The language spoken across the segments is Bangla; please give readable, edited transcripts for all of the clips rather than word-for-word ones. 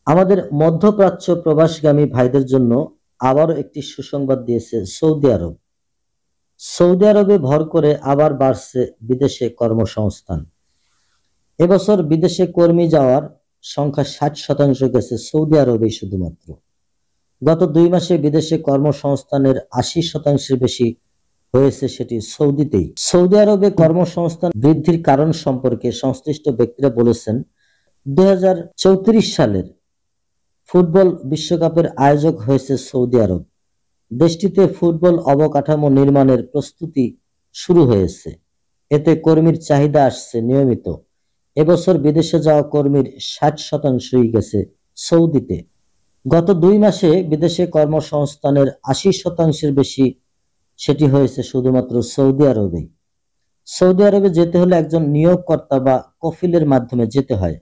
আমাদের মধ্যপ্রাচ্য প্রবাসগামী ভাইদের জন্য আবারও একটি সুসংবাদ দিয়েছে সৌদি আরব। সৌদি আরবে ভর করে আবার বাড়ছে বিদেশে কর্মসংস্থান। এবছর বিদেশে কর্মী যাওয়ার সংখ্যা 60% গেছে সৌদি আরবে শুধুমাত্র। গত 2 মাসে বিদেশে কর্মসংস্থানের 80% বেশি হয়েছে সেটি সৌদিতেই। সৌদি আরবে কর্মসংস্থান বৃদ্ধির কারণ সম্পর্কে সংশ্লিষ্ট ব্যক্তিরা বলেছেন, 2034 সালের ফুটবল বিশ্বকাপের আয়োজক হয়েছে সৌদি আরব। দেশটিতে ফুটবল অবকাঠামো নির্মাণের প্রস্তুতি শুরু হয়েছে। এতে কর্মীর চাহিদা আসছে নিয়মিত। এবছর বিদেশে যাওয়া কর্মীর 60%ই গেছে সৌদিতে। গত 2 মাসে বিদেশে কর্মসংস্থানের 80%-এর বেশি সেটি হয়েছে শুধুমাত্র সৌদি আরবে। সৌদি আরবে যেতে হলে একজন নিয়োগকর্তা বা কফিলের মাধ্যমে যেতে হয়।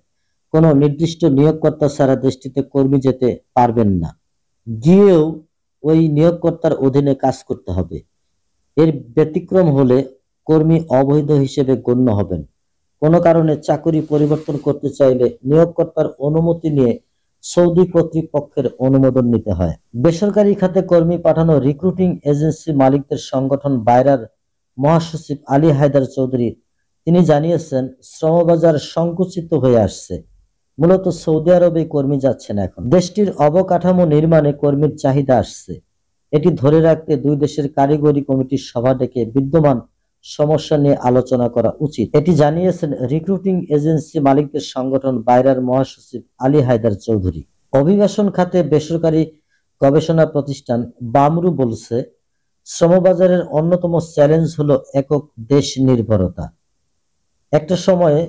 কোনো নির্দিষ্ট নিয়োগকর্তা ছাড়া দেশটিতে কর্মী যেতে পারবেন না। গিয়েও ওই নিয়োগকর্তার অধীনে কাজ করতে হবে। এর ব্যতিক্রম হলে কর্মী অবৈধ হিসেবে গণ্য হবেন। কোনো কারণে চাকরি পরিবর্তন করতে চাইলে নিয়োগকর্তার অনুমতি নিয়ে সৌদি কর্তৃপক্ষের অনুমোদন নিতে হয়। বেসরকারি খাতে কর্মী পাঠানো রিক্রুটিং এজেন্সি মালিকদের সংগঠন বায়রার মহাসচিব আলী হায়দার চৌধুরী তিনি জানিয়েছেন, শ্রমবাজার সংকুচিত হয়ে আসছে। মূলত সৌদি আরবে কর্মী যাচ্ছে না এখন। দেশটির অবকাঠামো নির্মাণে কর্মীর চাহিদা আসছে। এটি ধরে রাখতে 2 দেশের কারিগরি কমিটির সভা ডেকে বিদ্যমান সমস্যা নিয়ে আলোচনা করা উচিত। এটি জানিয়েছেন রিক্রুটিং এজেন্সি মালিকদের সংগঠন বায়রার মহাসচিব আলী হায়দার চৌধুরী। অভিবাসন খাতে বেসরকারি গবেষণা প্রতিষ্ঠান বামরু বলছে, শ্রমবাজারের অন্যতম চ্যালেঞ্জ হলো একক দেশ নির্ভরতা। একটা সময়ে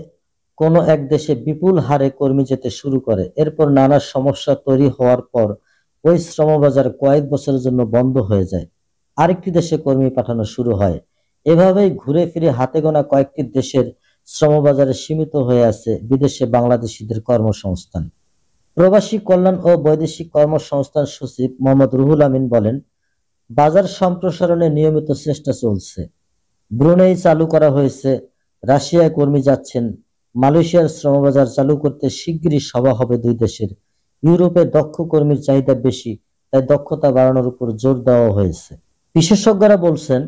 কোনো এক দেশে বিপুল হারে কর্মী যেতে শুরু করে, এরপর নানা সমস্যা তৈরি হওয়ার পর ওই শ্রমবাজার কয়েক বছরের জন্য বন্ধ হয়ে যায়। আরেকটি দেশে কর্মী পাঠানো শুরু হয়। এভাবেই ঘুরে ফিরে হাতে গোনা কয়েকটি দেশের শ্রমবাজারে সীমিত হয়ে আছে বিদেশে বাংলাদেশিদের কর্মসংস্থান। প্রবাসী কল্যাণ ও বৈদেশিক কর্মসংস্থান সচিব মোহাম্মদ রুহুল আমিন বলেন, বাজার সম্প্রসারণে নিয়মিত চেষ্টা চলছে। ব্রুনেই চালু করা হয়েছে, রাশিয়ায় কর্মী যাচ্ছেন, মালয়েশিয়ার শ্রমবাজার চালু করতে শিগগিরই সভা হবে 2 দেশের। ইউরোপে দক্ষ কর্মীর চাহিদা বেশি, তাই দক্ষতা বাড়ানোর উপর জোর দেওয়া হয়েছে। বিশেষজ্ঞরা বলছেন,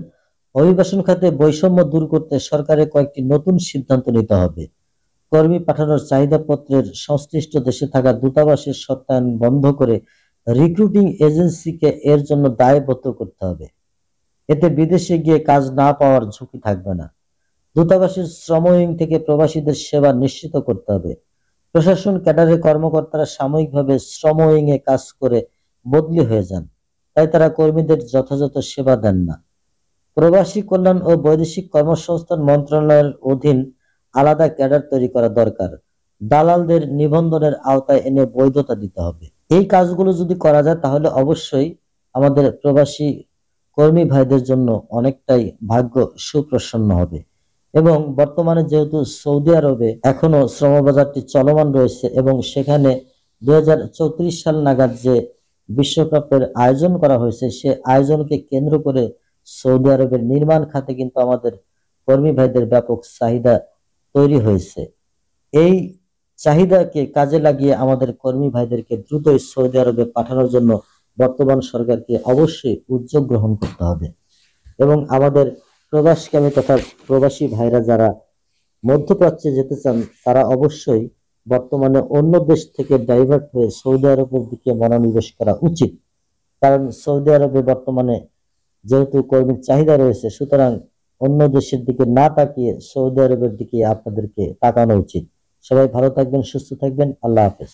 অভিবাসন খাতে বৈষম্য দূর করতে সরকারের কয়েকটি নতুন সিদ্ধান্ত নিতে হবে। কর্মী পাঠানোর চাহিদাপত্রের সংশ্লিষ্ট দেশে থাকা দূতাবাসের সত্যায়ন বন্ধ করে রিক্রুটিং এজেন্সিকে এর জন্য দায়বদ্ধ করতে হবে। এতে বিদেশে গিয়ে কাজ না পাওয়ার ঝুঁকি থাকবে না। দূতাবাসের শ্রম উইং থেকে প্রবাসীদের সেবা নিশ্চিত করতে হবে। প্রশাসন ক্যাডারের কর্মকর্তারা সাময়িকভাবে শ্রম উইংয়ে কাজ করে বদলি হয়ে যান, তাই তারা কর্মীদের যথাযথ সেবা দেন না। প্রবাসী কল্যাণ ও বৈদেশিক কর্মসংস্থান মন্ত্রণালয়ের অধীন আলাদা ক্যাডার তৈরি করা দরকার। দালালদের নিবন্ধনের আওতায় এনে বৈধতা দিতে হবে। এই কাজগুলো যদি করা যায় তাহলে অবশ্যই আমাদের প্রবাসী কর্মী ভাইদের জন্য অনেকটাই ভাগ্য সুপ্রসন্ন হবে। এবং বর্তমানে যেহেতু সৌদি আরবে এখনো শ্রমবাজারটি চলমান রয়েছে এবং সেখানে 2034 সাল নাগাদ যে বিশ্বকাপের আয়োজন করা হয়েছে, সে আয়োজনকে কেন্দ্র করে সৌদি আরবের নির্মাণ খাতে কিন্তু আমাদের কর্মী ভাইদের ব্যাপক চাহিদা তৈরি হয়েছে। এই চাহিদাকে কাজে লাগিয়ে আমাদের কর্মী ভাইদেরকে দ্রুতই সৌদি আরবে পাঠানোর জন্য বর্তমান সরকারকে অবশ্যই উদ্যোগ গ্রহণ করতে হবে। এবং আমাদের প্রবাসকামী তথা প্রবাসী ভাইরা যারা মধ্যপ্রাচ্যে যেতে চান, তারা অবশ্যই বর্তমানে অন্য দেশ থেকে ডাইভার্ট হয়ে সৌদি আরবের দিকে মনোনিবেশ করা উচিত। কারণ সৌদি আরবে বর্তমানে যেহেতু কর্মীর চাহিদা রয়েছে, সুতরাং অন্য দেশের দিকে না তাকিয়ে সৌদি আরবের দিকে আপনাদেরকে তাকানো উচিত। সবাই ভালো থাকবেন, সুস্থ থাকবেন। আল্লাহ হাফেজ।